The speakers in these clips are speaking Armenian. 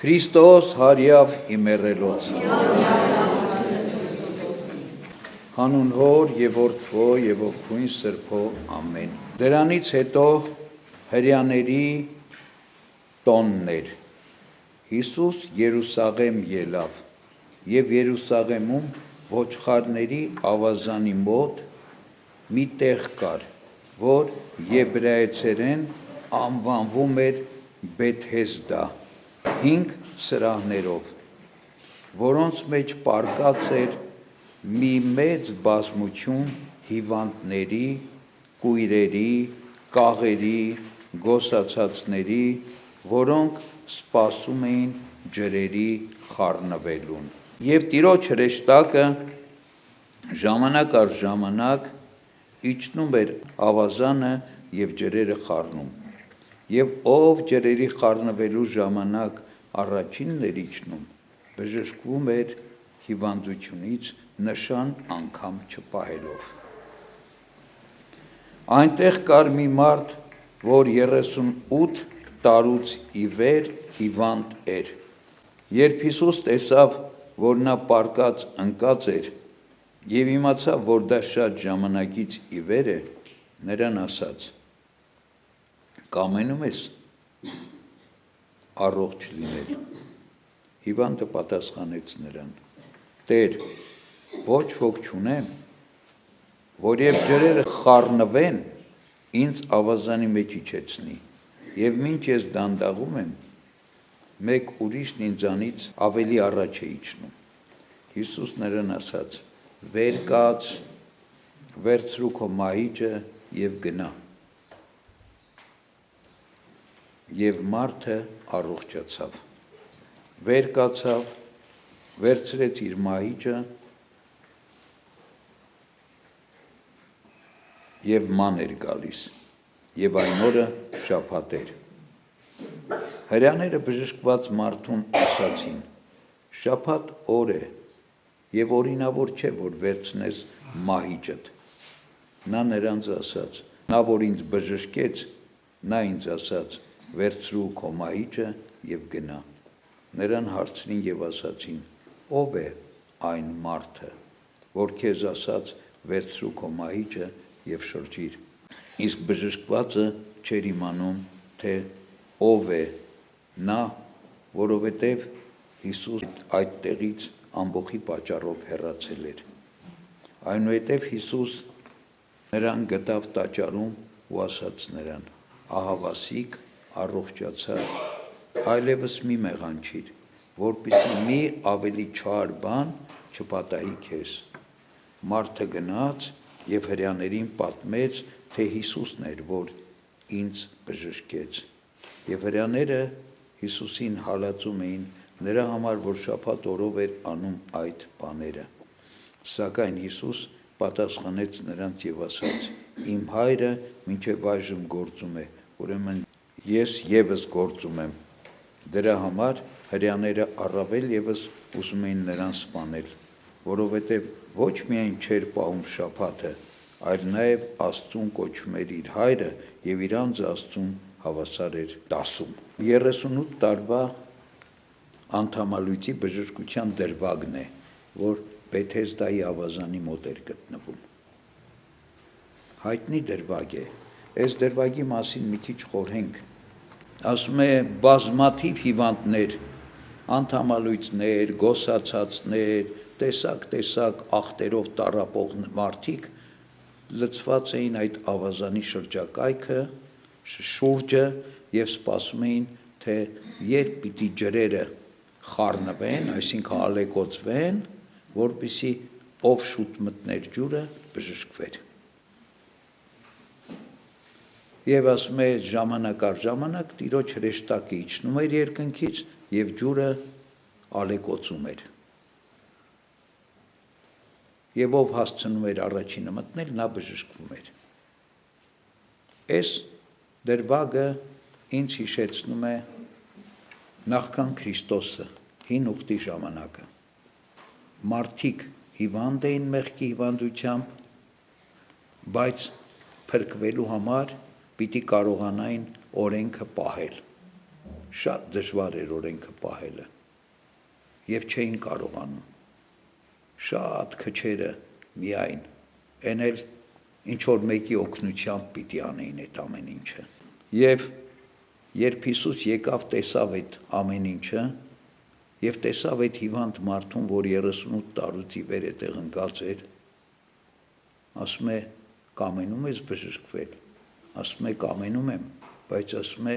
Քրիստոս հարյավ իմերելոց։ Հանուն Հոր եւ Որդվո եւ Որդվույն Սրբո ամեն։ Դրանից հետո հրյաների տոնն էր։ Հիսուս Երուսաղեմ ելավ եւ Երուսաղեմում ոչխարների ավազանի մոտ մի տեղ կար, որ եբրայեցերեն անվանվում էր Բեթհեսդա, 5 սրահներով, որոնց մեջ պառկած էր մի մեծ բազմություն հիվանդների, կույրերի, կաղերի, գոսացածների, որոնք սպասում էին ջրերի խառնվելուն։ Եվ Տիրոջ հրեշտակը ժամանակ առ ժամանակ իջնում էր ավազանը եւ ջրերը խառնում։ Եվ ով ջրերի խառնվելու ժամանակ առաջինն էր իջնում, բժշկվում էր հիվանդությունից նշան անգամ չպահելով։ Այնտեղ կար մի մարդ, որ 38 տարուց ի վեր հիվանդ էր։ Երբ Հիսուս տեսավ, որ նա պառկած ընկած էր, եւ իմացավ, որ դա շատ ժամանակից ի վեր է, նրան ասաց. «Կամենում ես առողջ լինել»։ Հիվանդը պատասխանեց նրան. «Տեր, ոչ ոք չունեմ, որ երբ ջրերը խառնվեն, ինձ ավազանի մեջ իջեցնի, եւ մինչ ես դանդաղում եմ, մեկ ուրիշն ինձանից ավելի առաջ է իջնում»։ Հիսուս նրան ասաց. «Վեր կաց, վերցրու քո մահիճը եւ գնա»։ Եվ մարդը առողջացավ, վեր կացավ, վերցրեց իր մահիճը եւ ման էր գալիս, եւ այն օրը շաբաթ էր։ Հրեաները բժշկված մարդուն ասացին. «Շաբաթ օր է եւ օրինավոր չէ, որ վերցնես մահիճդ»։ Նա նրանց ասաց. «Նա, որ ինձ բժշկեց, նա ինձ ասաց. վերցրու քո մահիճը եւ գնա»։ Նրան հարցրին եւ ասացին. «Ո՞վ է այն մարդը, որ քեզ ասաց. վերցրու քո մահիճը եւ շրջիր»։ Իսկ բժշկվածը չէր իմանում, թե ով է նա, որովհետեւ Հիսուս այդ տեղից ամբոխի պատճառով հեռացել էր։ Այնուհետև Հիսուս նրան գտավ տաճարում ու ասաց նրան. «Ահավասիկ, առողջացա, այլևս մի մեղանչիր, որպեսզի մի ավելի չար բան չպատահի քեզ»։ Մարդը գնաց եւ հրեաներին պատմեց, թե Հիսուսն էր, որ ինձ բժշկեց։ Եվ հրեաները Հիսուսին հալածում էին նրա համար, որ շաբաթ օրով էր անում այդ բաները։ Սակայն Հիսուս պատասխանեց նրանց եւ ասաց. «Իմ հայրը մինչև այժմ գործում է, ուրեմն ես եւս գործում եմ»։ Դրա համար հրեաները առավել եւս ուզում էին նրան սպանել, որովհետեւ ոչ միայն չէր պահում շաբաթը, այլ նաեւ Աստծուն կոչում էր իր հայրը եւ իր անձը Աստծուն հավասար էր դասում։ 38 տարվա անդամալույծի բժշկության դրվագն է, որ Բեթհեսդայի ավազանի մոտ էր գտնվում։ Հայտնի դրվագ է։ Այս դրվագի մասին մի քիչ խորհենք։ Ասում է բազմաթիվ հիվանդներ, անդամալույծներ, գոսացածներ, տեսակ ախտերով տառապող մարդիկ լցված էին այդ ավազանի շրջակայքը, շուրջը եւ սպասում էին, թե երբ պիտի ջրերը խառնվեն, այսինքն ալեկոծվեն, որպեսզի ով շուտ մտներ ջուրը բժշկվեր։ Եվ ասում է ժամանակ առ ժամանակ Տիրոջ հրեշտակը իջնում էր երկնքից եւ ջուրը ալեկոծում էր։ Եվ ով հասցնում էր առաջինը մտնել, նա բժշկվում էր։ Այս դրվագը ինձ հիշեցնում է նախքան Քրիստոսը, հին ուխտի ժամանակը։ Մարդիկ հիվանդ էին մեղքի հիվանդությամբ, բայց փրկվելու համար պիտի կարողանային օրենքը պահել։ շատ դժվար էր օրենքը պահելը եւ չէին կարողանում։ Շատ քչերը միայն այն էլ ինչ որ մեկի օգնությամբ պիտի անեին այդ ամեն ինչը։ Եվ երբ Հիսուս եկավ տեսավ այդ ամեն ինչը եւ տեսավ այդ հիվանդ մարդուն, որ 38 տարուց ի վեր այդտեղ ընկած էր, ասում է կամենում ես բժշկվել, ասում է կամենում եմ, բայց ասում է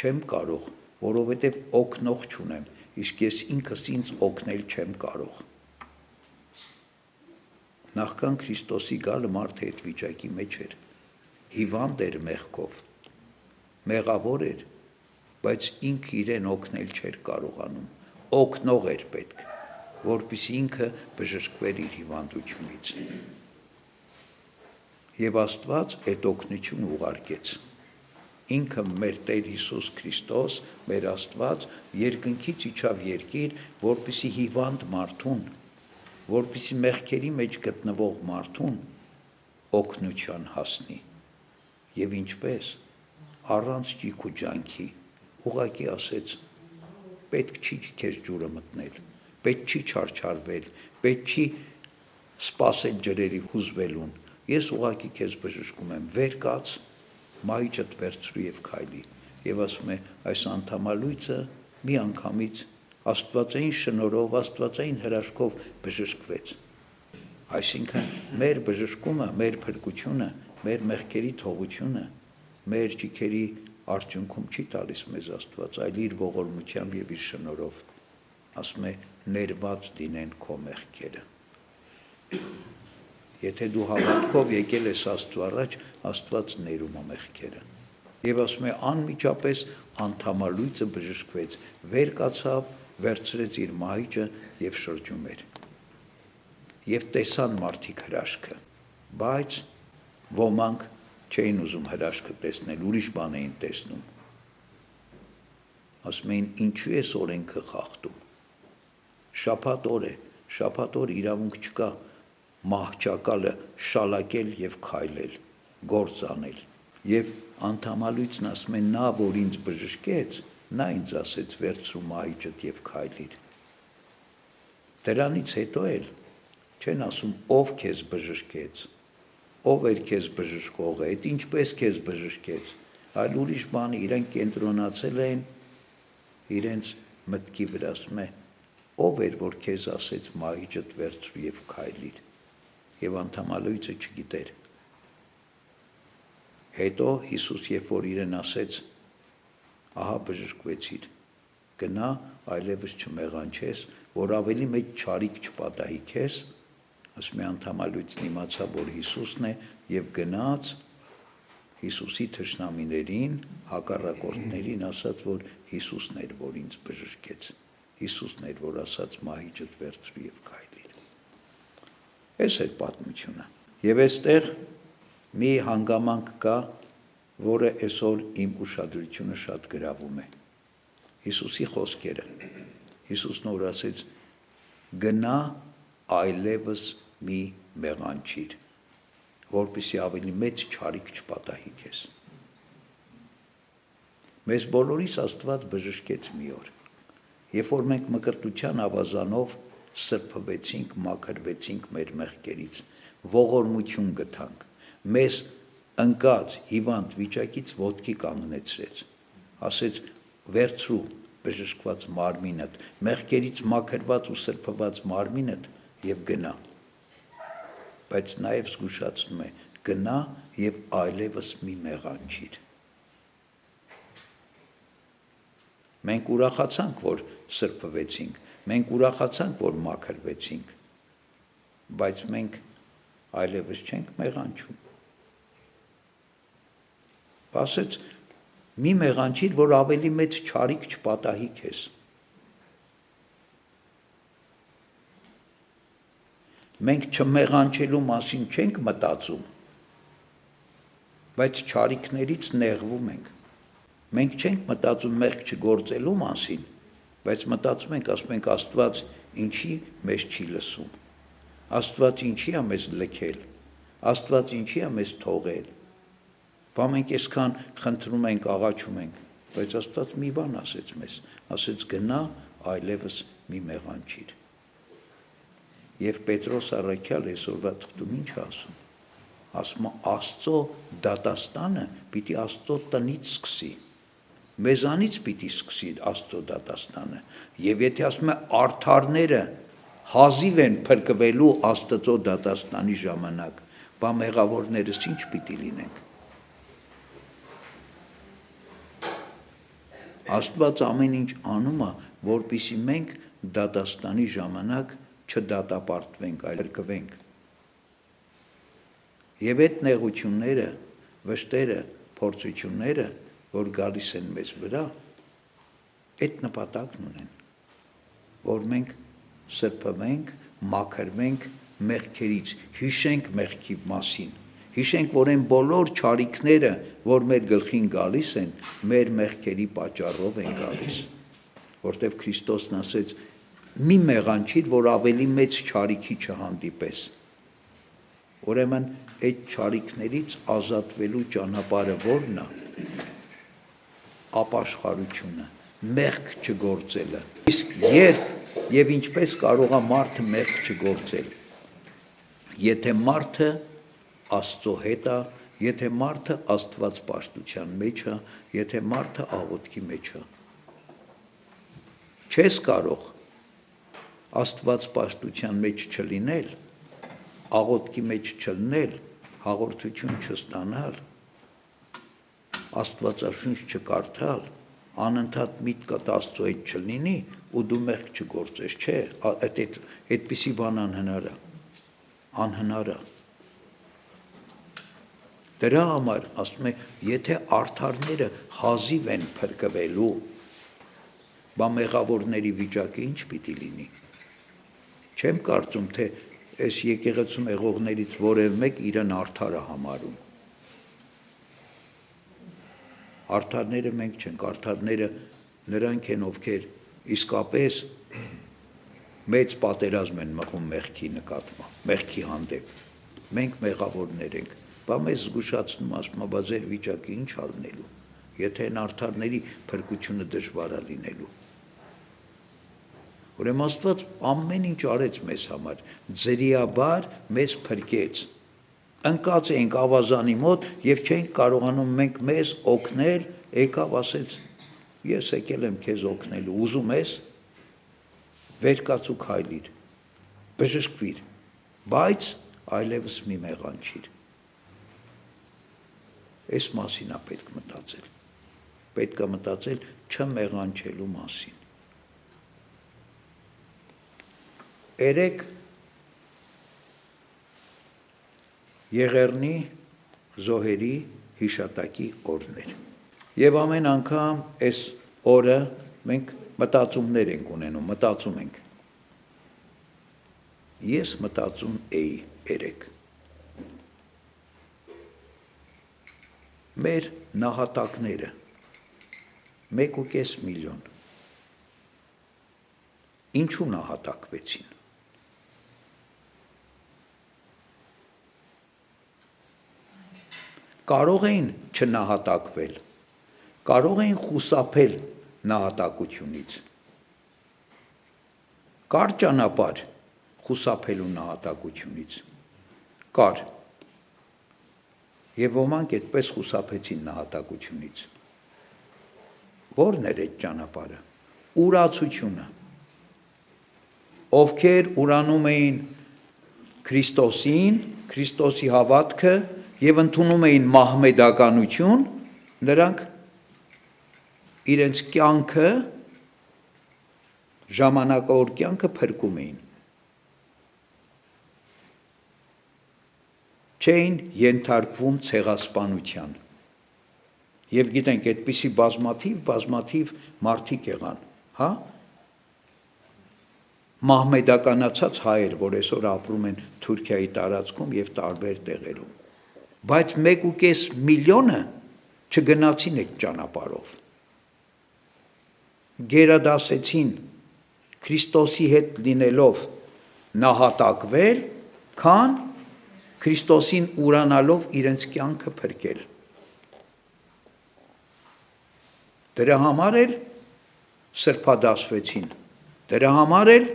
չեմ կարող, որովհետև օգնող չունեմ, իսկ ես ինքս ինձ օգնել չեմ կարող։ Նախքան Քրիստոսի գալը մարդը այդ վիճակի մեջ էր, հիվանդ էր մեղքով, մեղավոր էր, բայց ինքը իրեն օգնել չէր կարողանում, օգնող էր պետք, որպեսզի ինքը բժշկվեր իր հիվանդությունից։ Եվ Աստված այդ օգնությունը ուղարկեց։ Ինքը մեր Տեր Հիսուս Քրիստոս, մեր Աստված, երկնքից իջավ երկիր, որպեսզի հիվանդ մարդուն, որպեսզի մեղքերի մեջ գտնվող մարդուն օգնության հասնի։ Եվ ինչպես առանց ճիգ ու ջանքի, ուղղակի ասեց, պետք չի քեզ ջուրը մտնել, պետք չի չարչարվել, պետք չի սպասել ջրերի հուզվելուն, ես ուղղակի քեզ բժշկում եմ, վեր կաց, մահիճդ վերցրու եւ քայլի։ Եվ ասում է, այս անդամալույցը մի անգամից աստվածային շնորհով, աստվածային հրաշքով բժշկվեց։ Այսինքն մեր բժշկումը, մեր փրկությունը, մեր մեղքերի թողությունը, մեր ճիգերի արդյունքում չի տալիս մեզ Աստված, այլ իր ողորմությամբ եւ իր շնորհով։ Ասում է, ներված լինեն քո մեղքերը։ Եթե դու հավատքով եկել ես Աստծո առաջ, Աստված ներում է մեղքերը։ Եվ ասում է, անմիջապես անդամալույցը բժշկվեց, վեր կացավ, վերցրեց իր մահիճը եւ շրջում էր։ Եվ տեսան մարդիկ հրաշքը, բայց ոմանք չէին ուզում հրաշքը տեսնել, ուրիշ բան էին տեսնում։ Ասում էին, ինչու ես օրենքը խախտում։ Շաբաթ օր է, շաբաթ օր իրավունք չկա մահճակալը շալակել եւ քայլել, գործ անել։ Եվ անդամալույցն ասում է, նա, որ ինձ բժշկեց, նա ինձ ասեց, վերցրու մահիճդ եւ քայլիր։ Դրանից հետո էլ չեն ասում, ով քեզ բժշկեց, ով էր քեզ բժշկողը, այդ ինչպես քեզ բժշկեց, այլ ուրիշ բան, իրենք կենտրոնացել են իրենց մտքի վրա, ասում է, ով էր, որ քեզ ասեց մահիճդ վերցրու եւ քայլիր։ Եվ անդամալույցը չգիտեր։ Հետո Հիսուս, երբ որ իրեն ասեց, ահա բժշկվեցիր, գնա, այլևս չմեղանչես, որ ավելի մեծ չարիք չպատահի քեզ, ասում է անդամալույցն իմացավ, որ Հիսուսն է եւ գնաց Հիսուսի թշնամիներին, հակառակորդներին ասաց, որ Հիսուսն էր, որ ինձ բժշկեց, Հիսուսն էր, որ ասաց մահիճդ վերցրու եւ քայլիր։ Այս է պատմությունը։ Եվ այստեղ մի հանգամանք կա, որը այսօր իմ ուշադրությունը շատ գրավում է։ Հիսուսի խոսքերը։ Հիսուսն որ ասեց, գնա այլևս մի մեղանչիր, որպեսզի ավելի մեծ չարիք չպատահի քեզ։ Մեզ բոլորիս Աստված բժշկեց մի օր, երբ որ մենք մկրտության ավազանով սրբվեցինք, մաքրվեցինք մեր մեղքերից, ողորմություն գտանք, մեզ ընկած հիվանդ վիճակից ոտքի կանգնեցրեց, ասեց վերցրու բժշկված մարմինդ, մեղքերից մաքրված ու սրբված մարմինդ եւ գնա, բայց նաեւ զգուշացնում է, գնա եւ այլևս մի մեղանչիր։ Մենք ուրախացանք, որ սրբվեցինք, մենք ուրախացանք, որ մաքրվեցինք, բայց մենք այլևս չենք մեղանչում։ Ասեց, մի մեղանչիր, որ ավելի մեծ չարիք չպատահի քեզ։ Մենք չմեղանչելու մասին չենք մտածում, բայց չարիքներից նեղվում ենք։ Մենք չենք մտածում մեղք չգործելու մասին, բայց մտածում ենք, ասում ենք, Աստված ինչի մեզ չի լսում, Աստված ինչի է մեզ լքել, Աստված ինչի է մեզ թողել։ Բա մենք այսքան խնդրում ենք, աղաչում ենք, Բայց Աստված մի բան ասեց մեզ, ասեց գնա այլևս մի մեղանչիր։ Եվ Պետրոս առաքյալ այսօրվա թղթում ինչ ասում։ Ասում Աստծո դատաստանը պիտի Աստծո տնից սկսի։ Մեզանից պիտի սկսի Աստծո դատաստանը։ Եվ եթե ասում է արդարները հազիվ են փրկվելու Աստծո դատաստանի ժամանակ, բա մեղավորներս ինչ պիտի լինենք։ Աստված ամեն ինչ անում է, որպեսզի մենք դատաստանի ժամանակ չդատապարտվենք, այլ փրկվենք։ Եվ այդ նեղությունները, վշտերը, փորձությունները, որ գալիս են մեզ վրա, այդ նպատակն ունեն, որ մենք սրբվենք, մաքրվենք մեղքերից, հիշենք մեղքի մասին, հիշենք, որ այն բոլոր չարիքները, որ մեր գլխին գալիս են, մեր մեղքերի պատճառով են գալիս, որտև Քրիստոսն ասեց, մի մեղանչիր, որ ավելի մեծ չարիքի չհանդիպես։ Ուրեմն այդ չարիքներից ազատվելու ճանապարհը ո՞րն է։ Ապաշխարությունը, մեղք չգործելը։ Իսկ երբ եւ ինչպես կարող է մարդը մեղք չգործել։ Եթե մարդը Աստծո հետ է, եթե մարդը Աստված պաշտության մեջ է, եթե մարդը աղոթքի մեջ է։ Չես կարող Աստված պաշտության մեջ չլինել, աղոթքի մեջ չլինել, հաղորդություն չստանալ, Աստվածաշունչ չկարդալ, անընդհատ միտքդ Աստծո հետ չլինի ու դու մեղք չգործես, չէ, այդպիսի բան անհնար է։ Դրա համար ասում է, եթե արդարները հազիվ են փրկվելու, բա մեղավորների վիճակը ինչ պիտի լինի։ Չեմ կարծում, թե այս եկեղեցում եղողներից որևէ մեկ իրեն արդար է համարում։ Արդարները մենք չենք, արդարները նրանք են, ովքեր իսկապես մեծ պատերազմ են մղում մեղքի նկատմամբ, մեղքի հանդեպ։ Մենք մեղավորներ ենք, բա մեզ զգուշացնում ասում, բա ձեր վիճակը ինչ ա լինելու, եթե այն արդարների փրկությունը դժվար է լինելու։ Ուրեմն Աստված ամեն ինչ արեց մեզ համար, ձրիաբար մեզ փրկեց։ Ընկած էինք ավազանի մոտ եւ չէինք կարողանում մենք մեզ օգնել, եկավ ասեց, ես եկել եմ քեզ օգնելու, ուզում ես, վեր կաց ու քայլիր, բժշկվիր, բայց այլևս մի մեղանչիր։ Այս մասին է պետք մտածել, պետք է մտածել չմեղանչելու մասին։ Երեք Եղեռնի զոհերի հիշատակի օրներ։ Եվ ամեն անգամ այս օրը մենք մտածումներ ենք ունենում, մտածում ենք։ Ես մտածում էի երեք։ Մեր նահատակները 1.5 միլիոն։ Ինչու նահատակվեցին։ Կարող էին չնահատակվել, կարող էին խուսափել նահատակությունից։ Կար ճանապարհ խուսափելու նահատակությունից։ Կար։ Եվ ոմանք այդպես խուսափեցին նահատակությունից։ Ո՞րն էր այդ ճանապարհը։ Ուրացությունը։ Ովքեր ուրանում էին Քրիստոսին, Քրիստոսի հավատքը եւ ընդունում էին մահմեդականություն, նրանք իրենց կյանքը, ժամանակավոր կյանքը փրկում էին։ Չէին ենթարկվում ցեղասպանության։ Եվ գիտենք, այդպիսի բազմաթիվ մարդիկ եղան, հա? Մահմեդականացած հայեր, որ այսօր ապրում են Թուրքիայի տարածքում եւ տարբեր տեղերում։ Բայց 1.5 միլիոնը չգնացին այդ ճանապարհով։ Գերադասեցին Քրիստոսի հետ լինելով նահատակվել, քան Քրիստոսին ուրանալով իրենց կյանքը փրկել։ Դրա համար էլ սրբադասվեցին, դրա համար էլ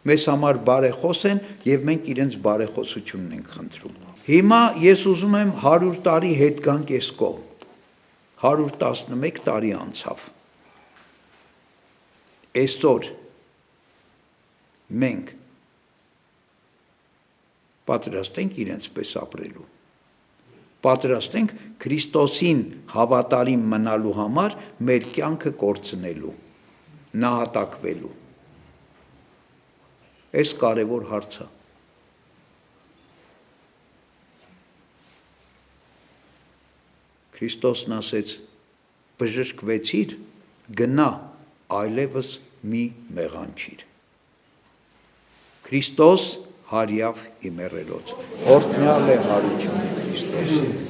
մեզ համար բարեխոս են և մենք իրենց բարեխոսությունն ենք խնդրում։ Հիմա ես ուզում եմ 100 տարի հետ գանք այս կողմ, 111 տարի անցավ, այսօր մենք պատրաստ ենք իրենց պես ապրելու, պատրաստ ենք Քրիստոսին հավատարիմ մնալու համար մեր կյանքը կորցնելու, նահատակվելու։ Այս կարևոր հարցը։ Քրիստոսն ասեց. բժշկվեցիր, գնա, այլևս մի մեղանչիր։ Քրիստոս հարյավ իմերելոց։ Օրհնյալ է հարությունը Քրիստոսի։